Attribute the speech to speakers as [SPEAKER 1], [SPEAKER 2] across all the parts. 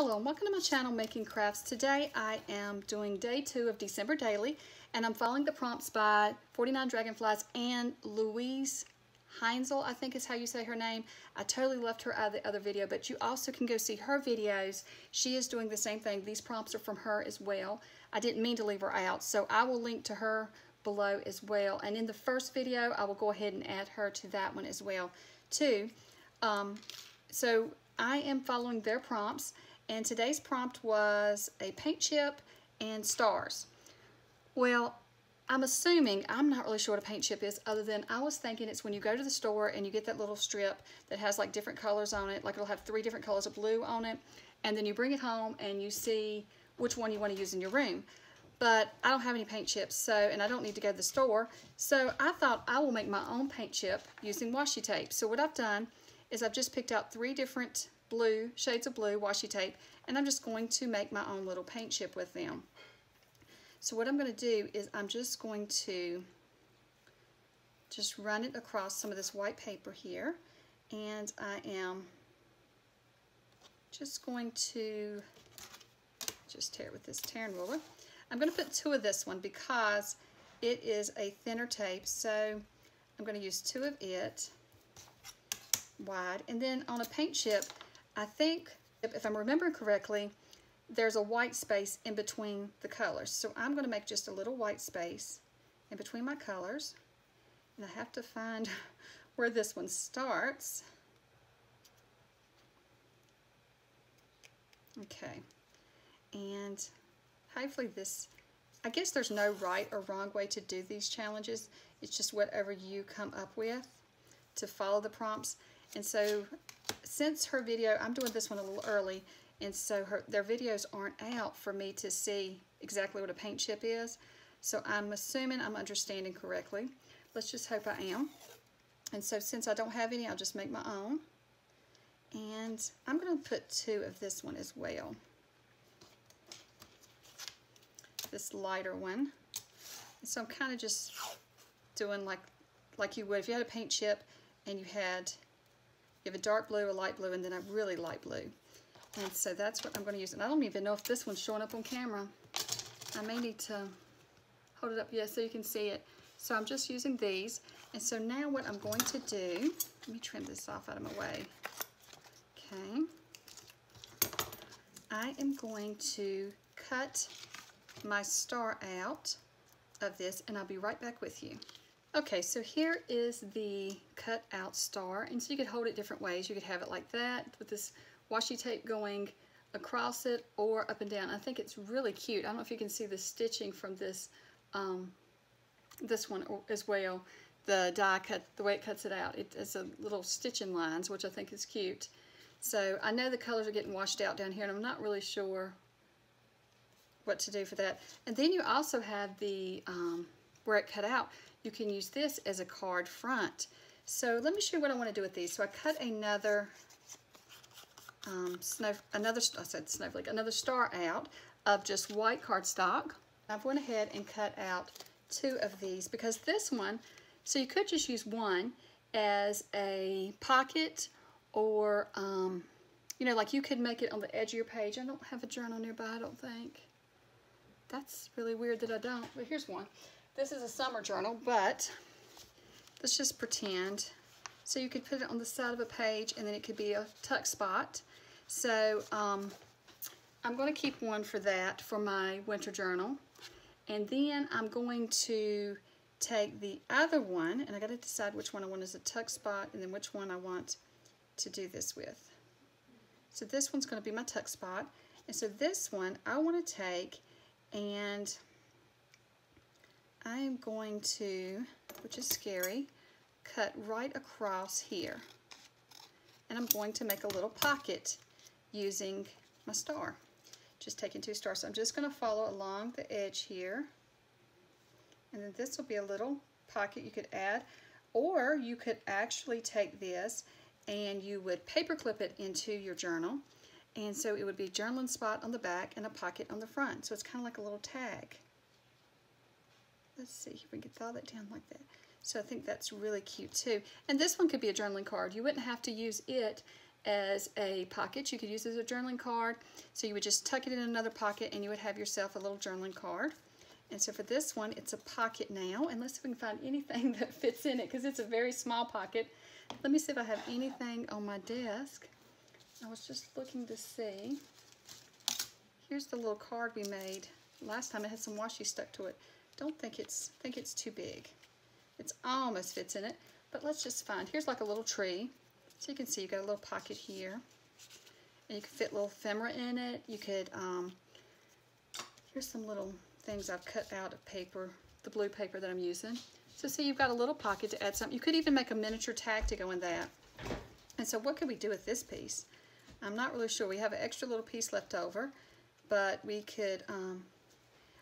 [SPEAKER 1] Hello and welcome to my channel Making Crafts. Today I am doing day 2 of December Daily and I'm following the prompts by 49 Dragonflies and Louise Heinzel, I think is how you say her name. I totally left her out of the other video, but you also can go see her videos. She is doing the same thing. These prompts are from her as well. I didn't mean to leave her out, so I will link to her below as well. And in the first video, I will go ahead and add her to that one as well too. So I am following their prompts. And today's prompt was a paint chip and stars. Well, I'm assuming, I'm not really sure what a paint chip is, other than I was thinking it's when you go to the store and you get that little strip that has like different colors on it, like it'll have 3 different colors of blue on it, and then you bring it home and you see which one you want to use in your room. But I don't have any paint chips, and I don't need to go to the store, so I thought I will make my own paint chip using washi tape. So what I've done is I've just picked out 3 different shades of blue washi tape, and I'm just going to make my own little paint chip with them. So what I'm going to do is I'm just going to just run it across some of this white paper here, and I am just going to just tear it with this tearing ruler. I'm going to put 2 of this one because it is a thinner tape, so I'm going to use 2 of it wide, and then on a paint chip, I think, if I'm remembering correctly, there's a white space in between the colors. So I'm going to make just a little white space in between my colors. And I have to find where this one starts. Okay. And hopefully I guess there's no right or wrong way to do these challenges. It's just whatever you come up with to follow the prompts. And so since her video, I'm doing this one a little early, and so their videos aren't out for me to see exactly what a paint chip is. So I'm assuming I'm understanding correctly. Let's just hope I am. And so since I don't have any, I'll just make my own. And I'm going to put 2 of this one as well. This lighter one. And so I'm kind of just doing like you would if you had a paint chip and you have a dark blue, a light blue, and then a really light blue. And so that's what I'm going to use. And I don't even know if this one's showing up on camera. I may need to hold it up, so you can see it. So I'm just using these. And so now what I'm going to do, let me trim this off out of my way. Okay. I am going to cut my star out of this, and I'll be right back with you. Okay, so here is the cut out star, and so you could hold it different ways. You could have it like that with this washi tape going across it or up and down. I think it's really cute. I don't know if you can see the stitching from this this one as well. The die cut, the way it cuts it out. It's a little stitching lines, which I think is cute. So I know the colors are getting washed out down here, and I'm not really sure what to do for that. And then you also have the where it cut out. You can use this as a card front. So let me show you what I want to do with these. So I cut another another star out of just white cardstock. I've went ahead and cut out 2 of these because this one, so you could just use one as a pocket, or you know, like you could make it on the edge of your page. I don't have a journal nearby, I don't think. That's really weird that I don't, but here's one. This is a summer journal, but let's just pretend. So you could put it on the side of a page, and then it could be a tuck spot. So I'm going to keep one for that, for my winter journal. And then I'm going to take the other one, and I got to decide which one I want as a tuck spot, and then which one I want to do this with. So this one's going to be my tuck spot. And so this one I want to take, and I am going to, which is scary, cut right across here. And I'm going to make a little pocket using my star. Just taking 2 stars. So I'm just going to follow along the edge here. And then this will be a little pocket you could add. Or you could actually take this and you would paper clip it into your journal. And so it would be a journaling spot on the back and a pocket on the front. So it's kind of like a little tag. Let's see if we can draw that down like that. So I think that's really cute too. And this one could be a journaling card. You wouldn't have to use it as a pocket. You could use it as a journaling card. So you would just tuck it in another pocket and you would have yourself a little journaling card. And so for this one, it's a pocket now. And let's see if we can find anything that fits in it because it's a very small pocket. Let me see if I have anything on my desk. I was just looking to see. Here's the little card we made. Last time it had some washi stuck to it. Think it's too big. It almost fits in it, but let's just find. Here's like a little tree. So you can see you've got a little pocket here. And you can fit little ephemera in it. You could, here's some little things I've cut out of paper, the blue paper that I'm using. So see, you've got a little pocket to add something. You could even make a miniature tag to go in that. And so what could we do with this piece? I'm not really sure. We have an extra little piece left over, but we could,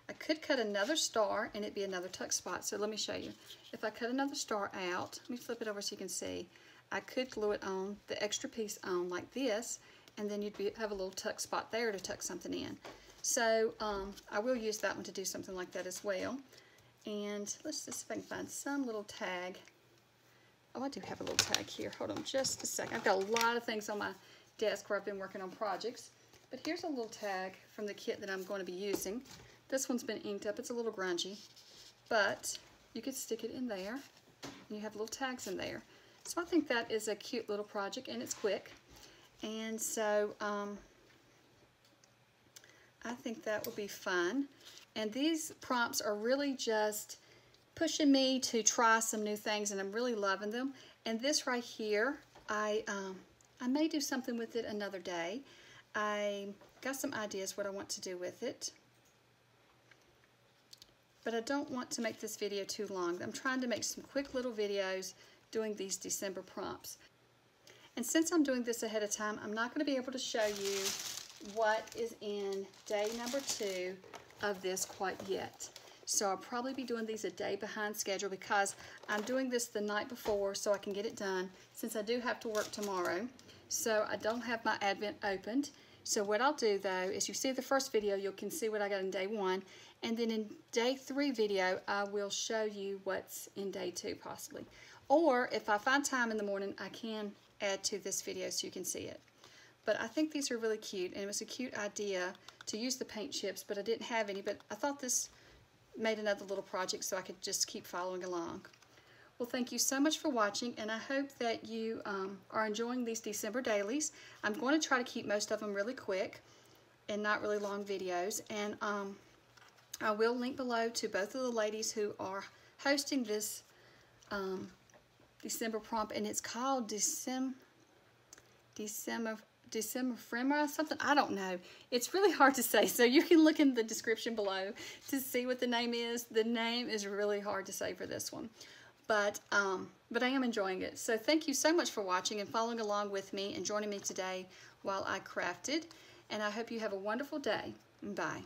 [SPEAKER 1] I could cut another star and it'd be another tuck spot. So let me show you. If I cut another star out, let me flip it over so you can see. I could glue it on, the extra piece on like this, and then you'd have a little tuck spot there to tuck something in. So I will use that one to do something like that as well. And let's just see if I can find some little tag. Oh, I do have a little tag here. Hold on just a second. I've got a lot of things on my desk where I've been working on projects. But here's a little tag from the kit that I'm going to be using. This one's been inked up. It's a little grungy, but you could stick it in there. And you have little tags in there. So I think that is a cute little project, and it's quick. And so I think that will be fun. And these prompts are really just pushing me to try some new things, and I'm really loving them. And this right here, I may do something with it another day. I got some ideas what I want to do with it. But I don't want to make this video too long. I'm trying to make some quick little videos doing these December prompts. And since I'm doing this ahead of time, I'm not going to be able to show you what is in day number 2 of this quite yet. So I'll probably be doing these a day behind schedule because I'm doing this the night before so I can get it done since I do have to work tomorrow. So I don't have my Advent opened. So what I'll do though is you see the first video, you can see what I got in day 1. And then in day 3 video, I will show you what's in day 2 possibly. Or if I find time in the morning, I can add to this video so you can see it. But I think these are really cute, and it was a cute idea to use the paint chips, but I didn't have any. But I thought this made another little project so I could just keep following along. Well, thank you so much for watching, and I hope that you are enjoying these December dailies. I'm going to try to keep most of them really quick and not really long videos. And I will link below to both of the ladies who are hosting this December prompt, and it's called dephemerember, something, I don't know. It's really hard to say, so you can look in the description below to see what the name is. The name is really hard to say for this one, but I am enjoying it. So thank you so much for watching and following along with me and joining me today while I crafted, and I hope you have a wonderful day. Bye.